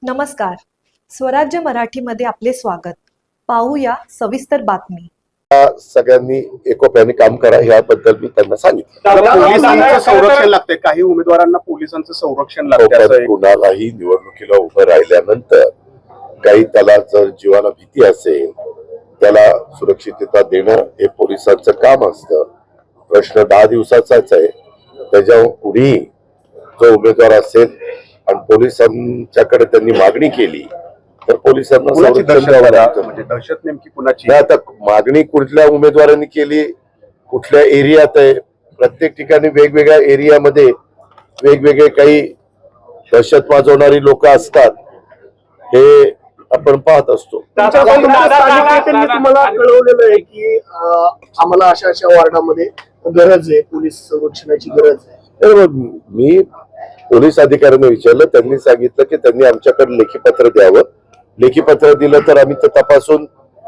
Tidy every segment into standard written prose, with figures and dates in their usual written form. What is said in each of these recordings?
नमस्कार. स्वराज्य मराठीमध्ये आपले स्वागत. पाहूया सविस्तर बातमी. सगळ्यांनी एकोप्याने काम करा याबद्दल मी त्यांना सांगितलं. पोलिसांचं संरक्षण लागते, काही उमेदवारांना पोलिसांचं संरक्षण लागते. कुणालाही निवडणुकीला उभं राहिल्यानंतर काही त्याला जर जीवाला भीती असेल त्याला सुरक्षितता देणं हे पोलिसांचं काम असतं. प्रश्न 10 दिवसाचाच आहे. त्याच्यावर पुढे जो उमेदवार असेल आणि पोलिसांच्याकडे त्यांनी मागणी केली तर पोलिसांना संरक्षण द्यावं लागतं. म्हणजे दहशत नेमकी कुणाची? आता मागणी कुठल्या उमेदवारांनी केली, कुठल्या एरियात आहे, प्रत्येक ठिकाणी वेगवेगळ्या एरियामध्ये वेगवेगळे काही दहशत माजवणारी लोक असतात हे आपण पाहत असतो. तुम्हाला कळवलेलं आहे की आम्हाला अशा अशा वार्डामध्ये गरज आहे, पोलीस संरक्षणाची गरज आहे. मी पोलीस अधिकाऱ्यांना विचारलं, त्यांनी सांगितलं की त्यांनी आमच्याकडे लेखी पत्र द्यावं. लेखी पत्र दिलं तर आम्ही ते तपासून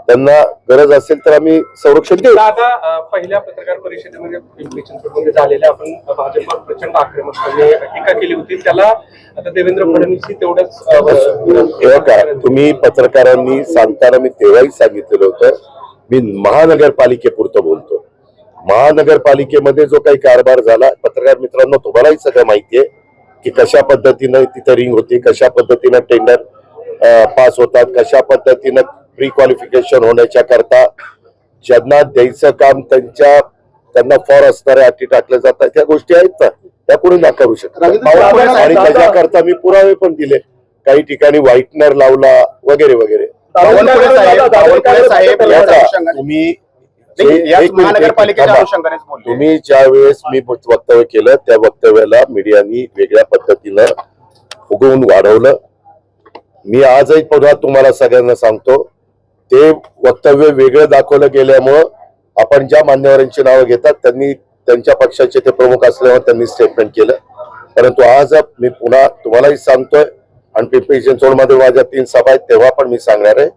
त्यांना गरज असेल तर आम्ही संरक्षण देऊ. आता पहिल्या पत्रकार परिषदेमध्ये पिंपरी चिंचवडमध्ये झालेल्या आपण भाजपवर प्रचंड आक्रमकपणे टीका केली होती. त्याला आता देवेंद्र फडणवीस तेवढंच का तुम्ही पत्रकारांनी सांगताना मी तेव्हाही सांगितलेलं होतं, मी महानगरपालिकेपुरतं बोलतो. महानगरपालिकेमध्ये जो काही कारभार झाला, पत्रकार मित्रांनो तुम्हालाही सगळं माहितीये की कशा पद्धतीनं तिथं रिंग होती, कशा पद्धतीनं टेंडर पास होतात, कशा पद्धतीनं प्री क्वालिफिकेशन होण्याच्या करता ज्यांना द्यायचं काम त्यांना फॉर असणाऱ्या अटी टाकल्या जातात. त्या गोष्टी आहेत ना, त्या कोणी नाकारू शकत आणि त्याच्याकरता मी पुरावे पण दिले. काही ठिकाणी व्हाईटनर लावला वगैरे वगैरे. तुम्ही ज्या वेळेस मी वक्तव्य केलं त्या वक्तव्याला मीडियानी वेगळ्या पद्धतीनं फुगवून वाढवलं. मी आजही पुन्हा तुम्हाला सगळ्यांना सांगतो, ते वक्तव्य वेगळं दाखवलं गेल्यामुळं आपण ज्या मान्यवरांची नावं घेतात त्यांनी त्यांच्या पक्षाचे ते प्रमुख असल्यामुळे त्यांनी स्टेटमेंट केलं. परंतु आज मी पुन्हा तुम्हालाही सांगतोय आणि पिंपरी चिंचवडमध्ये माझ्या 3 सभा आहेत तेव्हा पण मी सांगणार आहे,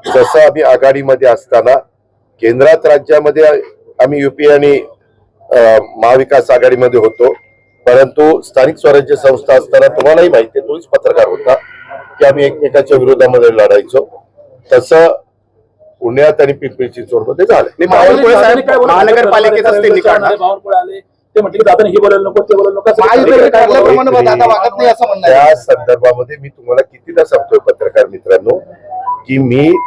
जसं आम्ही आघाडीमध्ये असताना केंद्रात राज्यामध्ये आम्ही युपी आणि महाविकास आघाडीमध्ये होतो, परंतु स्थानिक स्वराज्य संस्था असताना तुम्हालाही माहिती आहे, तोच पत्रकार होता की आम्ही एकमेकाच्या विरोधामध्ये लढायचो. तसं पुण्यात आणि पिंपरी चिंचवडमध्ये झालं. महानगरपालिकेचा त्या संदर्भामध्ये मी तुम्हाला कितीदा सांगतोय पत्रकार मित्रांनो की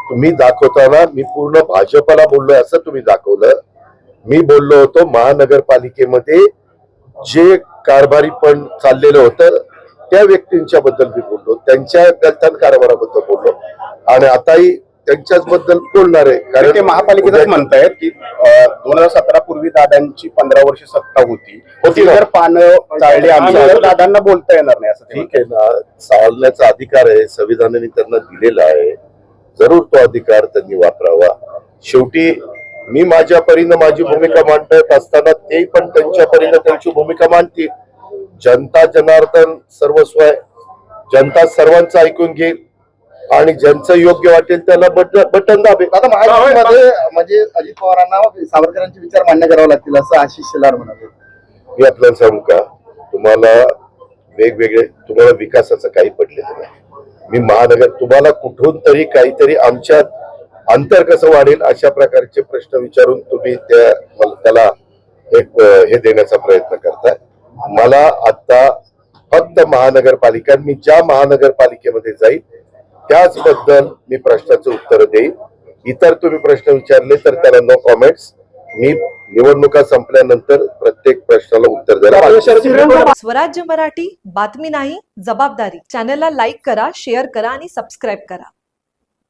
तुम्ही दाखवताना मी पूर्ण भाजपला बोललोय असं तुम्ही दाखवलं. मी बोललो होतो महानगरपालिकेमध्ये जे कारभारी पण चाललेलं होतं त्या व्यक्तींच्या बद्दल मी बोललो, त्यांच्या गलथान कारभाराबद्दल बोललो आणि आताही त्यांच्याच बद्दल बोलणार आहे. कारण ते महापालिकेतच म्हणतायत की 2017 पूर्वी दादांची 15 वर्ष सत्ता होती, जर पानं चालली आमच्या दादांना बोलता येणार नाही असं. ठीक आहे ना, चालण्याचा अधिकार आहे, संविधानाने त्यांना दिलेला आहे, जरूर तो अधिकार त्यांनी वापरावा. शेवटी मी माझ्या परीनं माझी भूमिका मांडत असताना ते पण त्यांच्या परीनं त्यांची भूमिका मांडतील. जनता जनार्दन सर्वस्व आहे, जनता सर्वांचं ऐकून घेईल आणि ज्यांचं योग्य वाटेल त्याला बटन दाबेल. आता महाराष्ट्रामध्ये म्हणजे अजित पवारांना सावरकरांचे विचार मान्य करावे लागतील असं आशिष शेलार म्हणाले. मी आपल्याला सांगू का, तुम्हाला विकासाचं काही पडलेलं नाही. मी तुम्हाला कुठून तरी काहीतरी आमच्यात अंतर कसं वाढेल अशा प्रकारचे प्रश्न विचारून तुम्ही त्याला एक हे देण्याचा प्रयत्न करताय. मला आता फक्त महानगरपालिका, मी ज्या महानगरपालिकेमध्ये जाईल त्याचबद्दल मी प्रश्नाचं उत्तर देईन. इतर तुम्ही प्रश्न विचारले तर त्याला नो कॉमेंट्स. मी निवडणुका संपल्यानंतर प्रत्येक प्रश्नाला उत्तर द्यायला. स्वराज्य मराठी, बातमी नाही जबाबदारी. चॅनलला लाईक करा, शेअर करा आणि सबस्क्राईब करा.